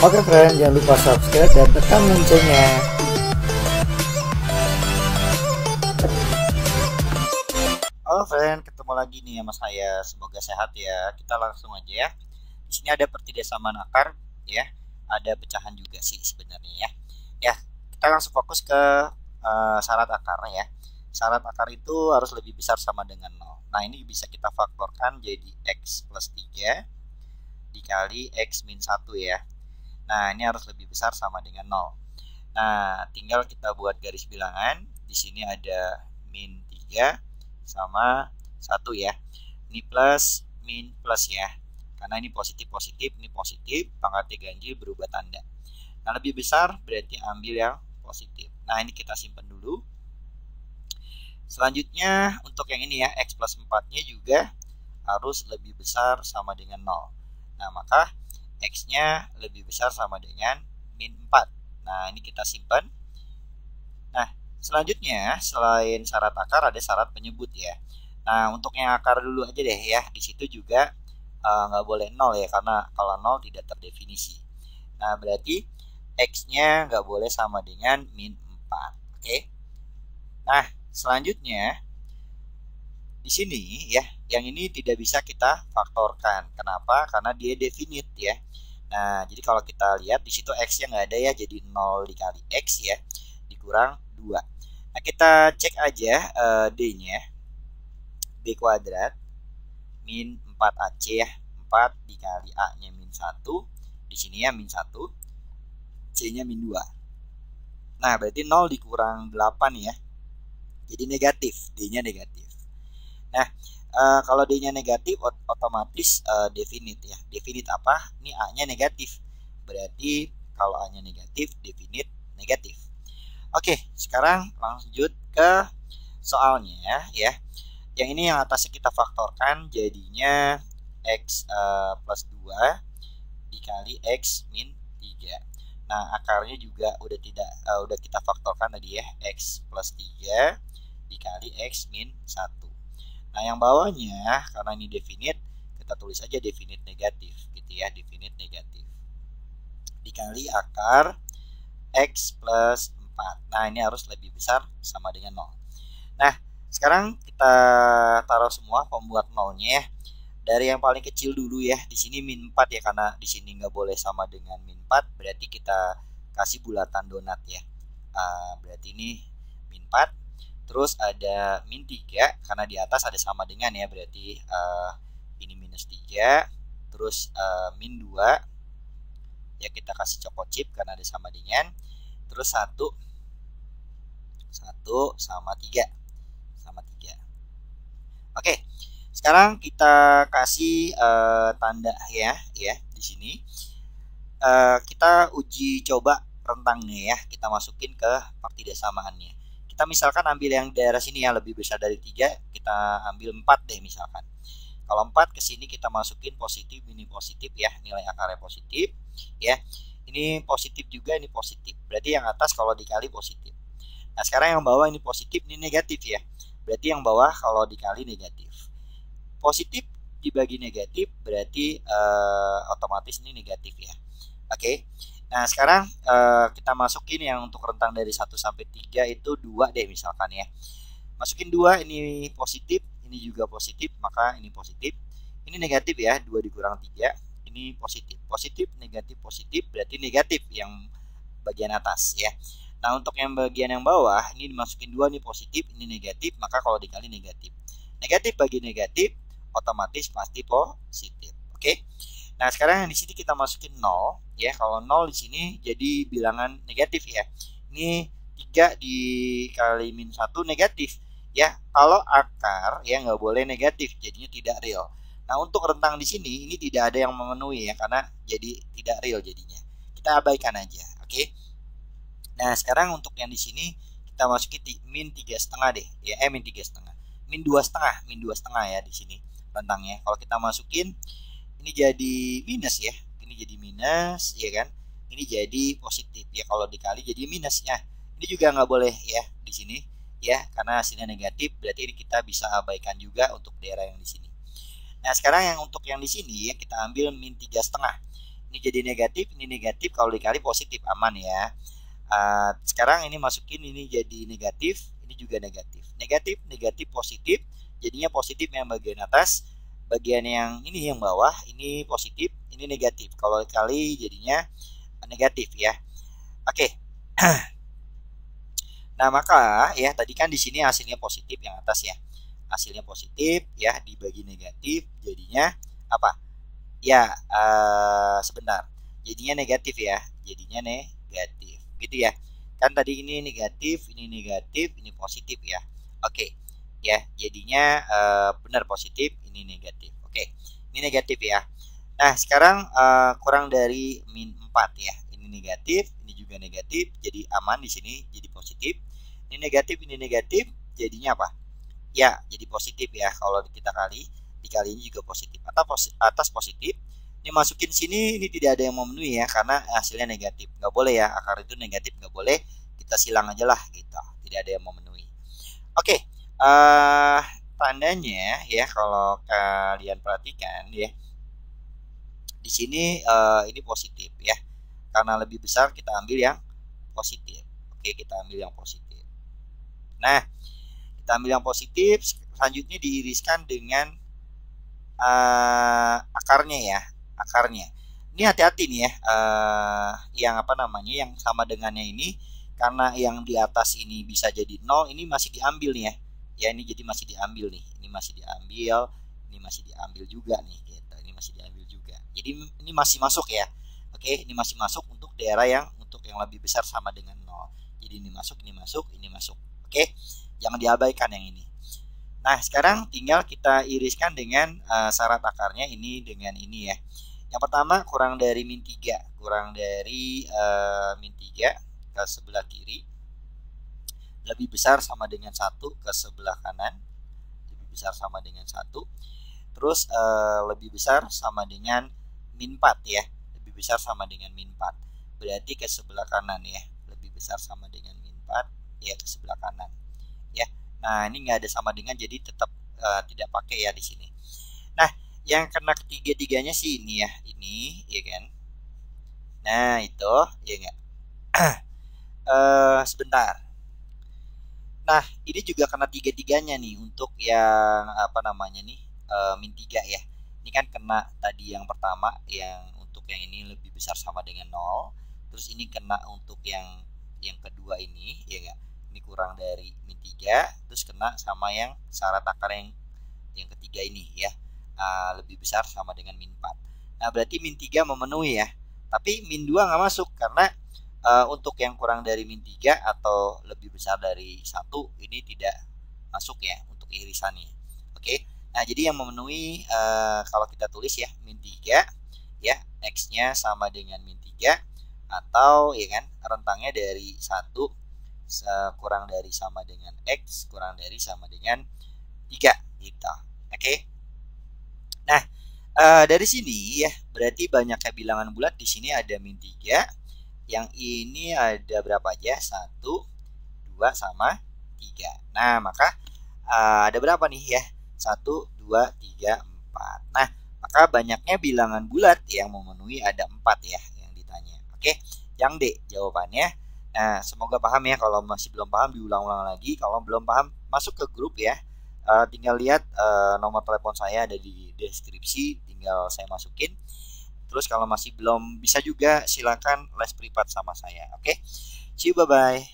Oke friend, jangan lupa subscribe dan tekan loncengnya. Halo friend, ketemu lagi nih sama saya. Semoga sehat ya. Kita langsung aja ya. Di sini ada pertidasaman akar ya. Ada pecahan juga sih sebenarnya ya. Ya, kita langsung fokus ke syarat akar ya. Syarat akar itu harus lebih besar sama dengan 0. Nah, ini bisa kita faktorkan jadi X plus 3 dikali X min 1 ya. Nah, ini harus lebih besar sama dengan 0. Nah, tinggal kita buat garis bilangan. Di sini ada min 3 sama 1 ya. Ini plus, min plus ya. Karena ini positif-positif, ini positif, pangkatnya ganjil berubah tanda. Nah, lebih besar berarti ambil yang positif. Nah, ini kita simpan dulu. Selanjutnya untuk yang ini ya, X plus 4-nya juga harus lebih besar sama dengan 0. Nah, maka X-nya lebih besar sama dengan min 4. Nah, ini kita simpan. Nah, selanjutnya selain syarat akar ada syarat penyebut ya. Nah, untuk yang akar dulu aja deh ya. Di situ juga nggak boleh 0 ya, karena kalau 0 tidak terdefinisi. Nah, berarti X-nya nggak boleh sama dengan min 4. Oke. Nah, selanjutnya di sini ya, yang ini tidak bisa kita faktorkan. Kenapa? Karena dia definite ya. Nah, jadi kalau kita lihat di situ X-nya nggak ada ya, jadi 0 dikali X ya, dikurang 2. Nah, kita cek aja D-nya. B kuadrat min 4AC ya. 4 dikali A-nya min 1. Di sini ya min 1. C-nya min 2. Nah, berarti 0 dikurang 8 ya. Jadi negatif, D-nya negatif. Nah, kalau D-nya negatif otomatis definite ya. Definite apa? Ini A-nya negatif. Berarti kalau A-nya negatif, definite negatif. Oke, sekarang lanjut ke soalnya ya. Yang ini yang atasnya kita faktorkan, jadinya X plus 2 dikali X min 3. Nah, akarnya juga udah kita faktorkan tadi ya, X plus 3 dikali X min 1. Nah, yang bawahnya karena ini definite, kita tulis aja definite negatif gitu ya, definite negatif. Dikali akar X plus 4. Nah, ini harus lebih besar sama dengan 0. Nah, sekarang kita taruh semua pembuat 0-nya ya. Dari yang paling kecil dulu ya, di sini min 4 ya, karena di sini nggak boleh sama dengan min 4, berarti kita kasih bulatan donat ya. Berarti ini min 4. Terus ada min 3 karena di atas ada sama dengan ya, berarti ini minus 3. Terus min 2 ya, kita kasih copot chip karena ada sama dengan. Terus 1 sama 3 sama 3. Oke, sekarang kita kasih tanda ya di sini. Kita uji coba rentangnya ya, kita masukin ke partidasamaannya. Kita misalkan ambil yang daerah sini ya, lebih besar dari 3, kita ambil 4 deh misalkan. Kalau 4 ke sini kita masukin positif, ini positif ya, nilai akarnya positif ya. Ini positif juga, ini positif. Berarti yang atas kalau dikali positif. Nah, sekarang yang bawah ini positif, ini negatif ya. Berarti yang bawah kalau dikali negatif. Positif dibagi negatif berarti otomatis ini negatif ya. Oke. Nah, sekarang kita masukin yang untuk rentang dari 1 sampai 3 itu 2 deh misalkan ya. Masukin 2, ini positif, ini juga positif, maka ini positif. Ini negatif ya, 2 dikurang 3, ini positif. Positif, negatif, positif, berarti negatif yang bagian atas ya. Nah, untuk yang bagian yang bawah, ini dimasukin 2, ini positif, ini negatif, maka kalau dikali negatif. Negatif bagi negatif, otomatis pasti positif. Oke. Nah, sekarang yang di sini kita masukin 0 ya. Kalau 0 di sini jadi bilangan negatif ya. Ini 3 dikali min 1 negatif ya. Kalau akar ya nggak boleh negatif, jadinya tidak real. Nah, untuk rentang di sini ini tidak ada yang memenuhi ya, karena jadi tidak real jadinya. Kita abaikan aja. Oke. Nah, sekarang untuk yang di sini kita masukin min 3,5 deh ya, min 3,5. Min 2,5 ya di sini rentangnya. Kalau kita masukin ini jadi minus ya, ini jadi minus ya kan, ini jadi positif ya, kalau dikali jadi minusnya. Ini juga nggak boleh ya di sini ya, karena hasilnya negatif, berarti ini kita bisa abaikan juga untuk daerah yang di sini. Nah, sekarang yang untuk yang di sini ya, kita ambil min 3,5. ini jadi negatif, ini negatif, kalau dikali positif, aman ya. Sekarang ini masukin, ini jadi negatif, ini juga negatif, negatif, negatif, positif, jadinya positif yang bagian atas, bagian yang ini yang bawah ini positif, ini negatif, kalau dikali jadinya negatif ya. Oke. Nah, maka ya tadi kan di sini hasilnya positif yang atas ya. Hasilnya positif ya, dibagi negatif jadinya apa? Ya, sebentar. Jadinya negatif ya. Jadinya negatif. Gitu ya. Kan tadi ini negatif, ini positif ya. Oke. Ya, jadinya benar positif, ini negatif. Oke. Ini negatif ya. Nah, sekarang kurang dari min 4 ya. Ini negatif, ini juga negatif, jadi aman di sini, jadi positif. Ini negatif, jadinya apa? Ya, jadi positif ya. Kalau kita dikali ini juga positif. Atas positif. Ini masukin sini, ini tidak ada yang memenuhi ya, karena hasilnya negatif. Nggak boleh ya, akar itu negatif, nggak boleh. Kita silang aja lah gitu. Tidak ada yang memenuhi. Oke, tandanya ya kalau kalian perhatikan ya. Di sini ini positif ya. Karena lebih besar kita ambil yang positif. Oke, kita ambil yang positif. Nah, kita ambil yang positif, selanjutnya diiriskan dengan akarnya ya, akarnya. Ini hati-hati nih ya, yang apa namanya, yang sama dengannya ini, karena yang di atas ini bisa jadi 0, ini masih diambil nih ya. Ya, ini jadi masih diambil nih, ini masih diambil, ini masih diambil juga nih, gitu. Ini masih diambil juga. Jadi ini masih masuk ya. Oke, ini masih masuk untuk daerah yang lebih besar sama dengan 0. Jadi ini masuk, ini masuk, ini masuk. Oke, jangan diabaikan yang ini. Nah, sekarang tinggal kita iriskan dengan syarat akarnya ini dengan ini ya. Yang pertama kurang dari min 3, kurang dari min 3 ke sebelah kiri lebih besar sama dengan 1 ke sebelah kanan, lebih besar sama dengan 1. Terus lebih besar sama dengan min 4 ya, lebih besar sama dengan min 4. Berarti ke sebelah kanan ya, lebih besar sama dengan min 4 ya, ke sebelah kanan ya. Nah, ini nggak ada sama dengan, jadi tetap tidak pakai ya di sini. Nah, yang kena ketiga-tiganya sih ini ya, ini ya kan. Nah, itu ya enggak. Sebentar. Nah, ini juga kena tiga-tiganya nih untuk yang apa namanya nih, min 3 ya. Ini kan kena tadi yang pertama, yang untuk yang ini lebih besar sama dengan 0. Terus ini kena untuk yang kedua ini ya enggak. Ini kurang dari min 3, terus kena sama yang syarat akar yang ketiga ini ya, lebih besar sama dengan min 4. Nah, berarti min 3 memenuhi ya, tapi min 2 nggak masuk karena untuk yang kurang dari min 3 atau lebih besar dari 1 ini tidak masuk ya untuk irisannya. Oke, nah jadi yang memenuhi kalau kita tulis ya min 3 ya, X-nya sama dengan min 3, atau ya kan rentangnya dari 1 kurang dari sama dengan X kurang dari sama dengan 3 gitu. Oke. Nah, dari sini ya berarti banyaknya bilangan bulat di sini ada min 3. Yang ini ada berapa aja? 1, 2 sama 3. Nah, maka ada berapa nih ya? 1, 2, 3, 4. Nah, maka banyaknya bilangan bulat yang memenuhi ada 4 ya yang ditanya. Oke, yang D jawabannya. Nah, semoga paham ya. Kalau masih belum paham diulang-ulang lagi. Kalau belum paham masuk ke grup ya. Tinggal lihat nomor telepon saya ada di deskripsi, tinggal saya masukin. Terus kalau masih belum bisa juga silakan les privat sama saya. Oke. See you, bye bye.